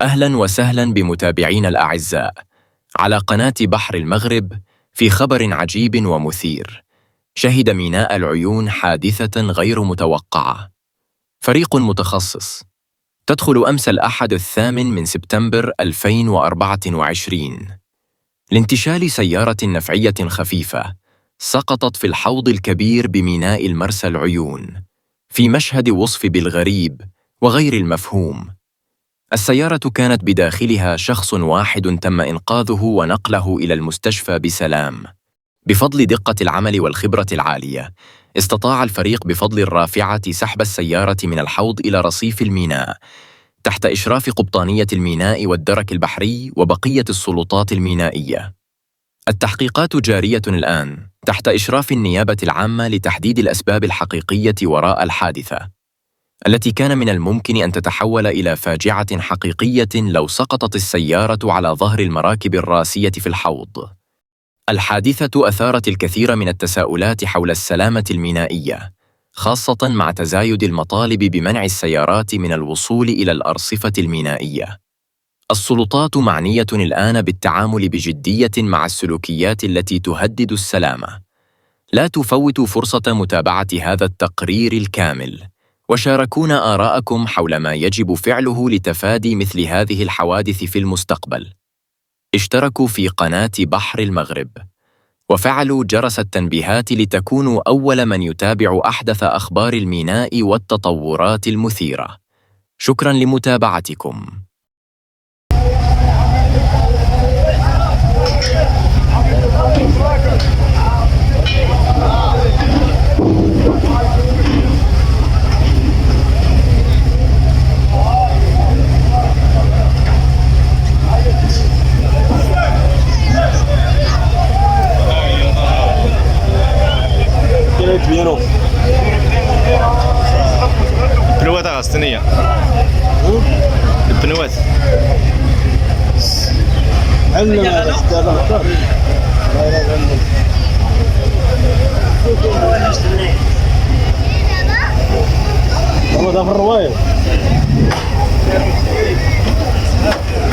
أهلاً وسهلاً بمتابعينا الأعزاء على قناة بحر المغرب في خبر عجيب ومثير. شهد ميناء العيون حادثة غير متوقعة. فريق متخصص تدخل أمس الأحد 8 سبتمبر 2024 لانتشال سيارة نفعية خفيفة سقطت في الحوض الكبير بميناء المرسى العيون في مشهد وصف بالغريب وغير المفهوم. السيارة كانت بداخلها شخص واحد تم إنقاذه ونقله إلى المستشفى بسلام. بفضل دقة العمل والخبرة العالية، استطاع الفريق بفضل الرافعة سحب السيارة من الحوض إلى رصيف الميناء تحت إشراف قبطانية الميناء والدرك البحري وبقية السلطات المينائية. التحقيقات جارية الآن تحت إشراف النيابة العامة لتحديد الأسباب الحقيقية وراء الحادثة، التي كان من الممكن أن تتحول إلى فاجعة حقيقية لو سقطت السيارة على ظهر المراكب الراسية في الحوض. الحادثة أثارت الكثير من التساؤلات حول السلامة المينائية، خاصة مع تزايد المطالب بمنع السيارات من الوصول إلى الأرصفة المينائية. السلطات معنية الآن بالتعامل بجدية مع السلوكيات التي تهدد السلامة. لا تفوتوا فرصة متابعة هذا التقرير الكامل، وشاركونا آراءكم حول ما يجب فعله لتفادي مثل هذه الحوادث في المستقبل. اشتركوا في قناة بحر المغرب وفعلوا جرس التنبيهات لتكونوا أول من يتابع أحدث أخبار الميناء والتطورات المثيرة. شكراً لمتابعتكم. البنوات غاستنية البنوات علم هذا في الرواية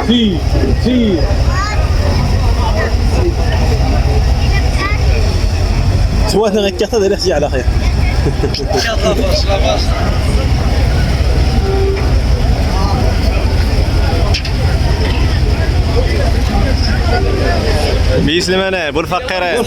في سواء غير كاتا ديال اختي على خير ان شاء الله. باش بيسلم انا بو الفقير